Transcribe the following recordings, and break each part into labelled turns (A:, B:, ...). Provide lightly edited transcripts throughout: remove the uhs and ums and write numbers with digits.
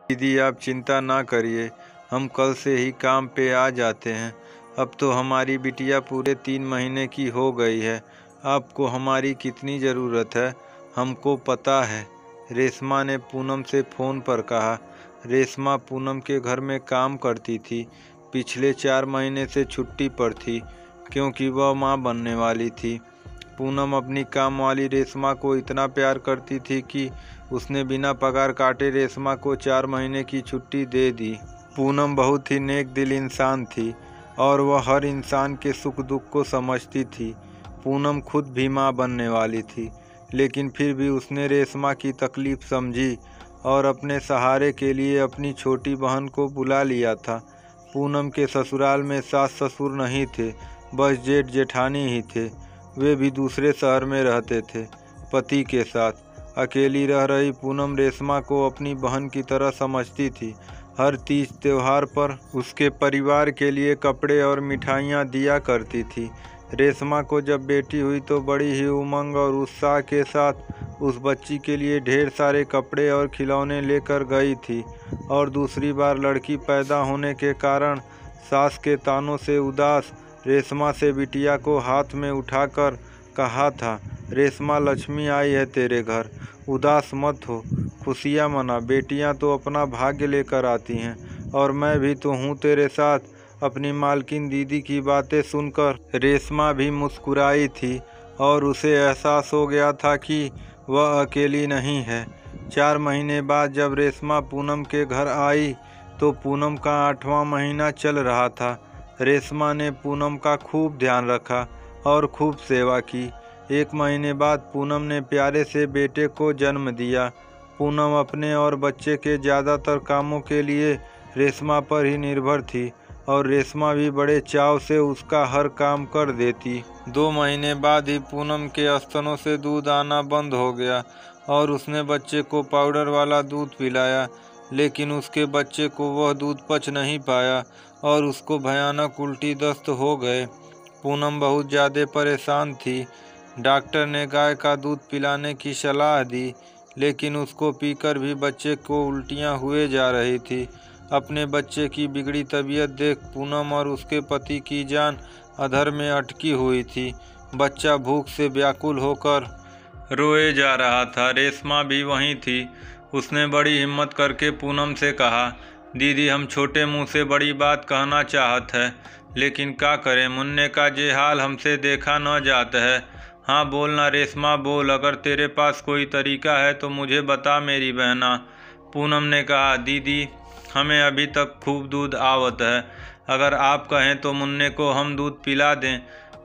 A: दीदी आप चिंता ना करिए, हम कल से ही काम पे आ जाते हैं। अब तो हमारी बिटिया पूरे 3 महीने की हो गई है। आपको हमारी कितनी ज़रूरत है हमको पता है। रेशमा ने पूनम से फ़ोन पर कहा। रेशमा पूनम के घर में काम करती थी। पिछले 4 महीने से छुट्टी पर थी क्योंकि वह माँ बनने वाली थी। पूनम अपनी काम वाली रेशमा को इतना प्यार करती थी कि उसने बिना पगार काटे रेशमा को 4 महीने की छुट्टी दे दी। पूनम बहुत ही नेक दिल इंसान थी और वह हर इंसान के सुख दुख को समझती थी। पूनम खुद भी माँ बनने वाली थी, लेकिन फिर भी उसने रेशमा की तकलीफ समझी और अपने सहारे के लिए अपनी छोटी बहन को बुला लिया था। पूनम के ससुराल में सास ससुर नहीं थे, बस जेठ जेठानी ही थे। वे भी दूसरे शहर में रहते थे पति के साथ। अकेली रह रही पूनम रेशमा को अपनी बहन की तरह समझती थी। हर तीज त्योहार पर उसके परिवार के लिए कपड़े और मिठाइयाँ दिया करती थी। रेशमा को जब बेटी हुई तो बड़ी ही उमंग और उत्साह के साथ उस बच्ची के लिए ढेर सारे कपड़े और खिलौने लेकर गई थी। और दूसरी बार लड़की पैदा होने के कारण सास के तानों से उदास रेशमा से बिटिया को हाथ में उठाकर कहा था, रेशमा लक्ष्मी आई है तेरे घर, उदास मत हो, खुशियाँ मना। बेटियाँ तो अपना भाग्य लेकर आती हैं और मैं भी तो हूँ तेरे साथ। अपनी मालकिन दीदी की बातें सुनकर रेशमा भी मुस्कुराई थी और उसे एहसास हो गया था कि वह अकेली नहीं है। 4 महीने बाद जब रेशमा पूनम के घर आई तो पूनम का 8वां महीना चल रहा था। रेशमा ने पूनम का खूब ध्यान रखा और खूब सेवा की। 1 महीने बाद पूनम ने प्यारे से बेटे को जन्म दिया। पूनम अपने और बच्चे के ज़्यादातर कामों के लिए रेशमा पर ही निर्भर थी और रेशमा भी बड़े चाव से उसका हर काम कर देती। 2 महीने बाद ही पूनम के स्तनों से दूध आना बंद हो गया और उसने बच्चे को पाउडर वाला दूध पिलाया, लेकिन उसके बच्चे को वह दूध पच नहीं पाया और उसको भयानक उल्टी दस्त हो गए। पूनम बहुत ज़्यादा परेशान थी। डॉक्टर ने गाय का दूध पिलाने की सलाह दी, लेकिन उसको पीकर भी बच्चे को उल्टियाँ हुए जा रही थी। अपने बच्चे की बिगड़ी तबीयत देख पूनम और उसके पति की जान अधर में अटकी हुई थी। बच्चा भूख से व्याकुल होकर रोए जा रहा था। रेशमा भी वहीं थी। उसने बड़ी हिम्मत करके पूनम से कहा, दीदी हम छोटे मुंह से बड़ी बात कहना चाहत है, लेकिन क्या करें, मुन्ने का जे हाल हमसे देखा न जात है। हाँ बोलना रेशमा बोल, अगर तेरे पास कोई तरीका है तो मुझे बता मेरी बहना। पूनम ने कहा, दीदी हमें अभी तक खूब दूध आवत है, अगर आप कहें तो मुन्ने को हम दूध पिला दें।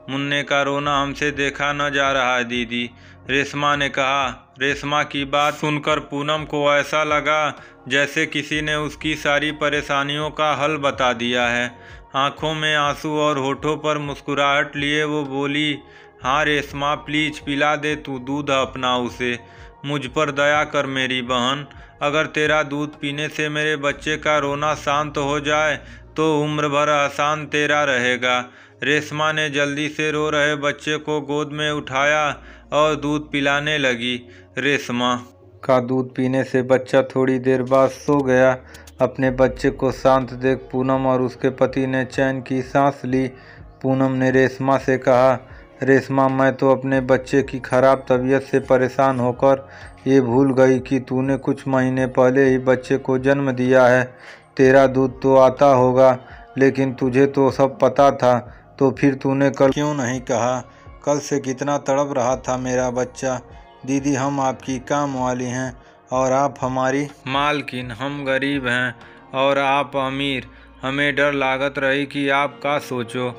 A: मुन्ने का रोना हमसे देखा न जा रहा है दीदी, रेशमा ने कहा। रेशमा की बात सुनकर पूनम को ऐसा लगा जैसे किसी ने उसकी सारी परेशानियों का हल बता दिया है। आंखों में आंसू और होठों पर मुस्कुराहट लिए वो बोली, हाँ रेशमा प्लीज पिला दे तू दूध अपना उसे। मुझ पर दया कर मेरी बहन, अगर तेरा दूध पीने से मेरे बच्चे का रोना शांत हो जाए तो उम्र भर आसान तेरा रहेगा। रेशमा ने जल्दी से रो रहे बच्चे को गोद में उठाया और दूध पिलाने लगी। रेशमा का दूध पीने से बच्चा थोड़ी देर बाद सो गया। अपने बच्चे को शांत देख पूनम और उसके पति ने चैन की सांस ली। पूनम ने रेशमा से कहा, रेशमा मैं तो अपने बच्चे की खराब तबीयत से परेशान होकर ये भूल गई कि तूने कुछ महीने पहले ही बच्चे को जन्म दिया है। तेरा दूध तो आता होगा, लेकिन तुझे तो सब पता था, तो फिर तूने कल क्यों नहीं कहा? कल से कितना तड़प रहा था मेरा बच्चा। दीदी हम आपकी काम वाली हैं और आप हमारी मालकिन। हम गरीब हैं और आप अमीर। हमें डर लागत रही कि आप का सोचो,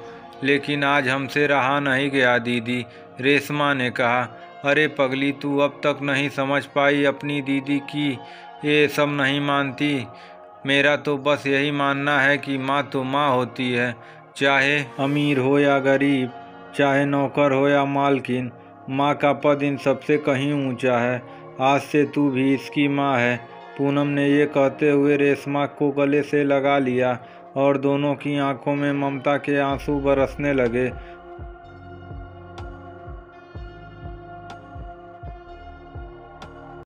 A: लेकिन आज हमसे रहा नहीं गया दीदी, रेशमा ने कहा। अरे पगली तू अब तक नहीं समझ पाई अपनी दीदी की ये सब नहीं मानती। मेरा तो बस यही मानना है कि माँ तो माँ होती है, चाहे अमीर हो या गरीब, चाहे नौकर हो या मालकिन। माँ का पद इन सबसे कहीं ऊंचा है। आज से तू भी इसकी माँ है। पूनम ने ये कहते हुए रेशमा को गले से लगा लिया और दोनों की आंखों में ममता के आंसू बरसने लगे।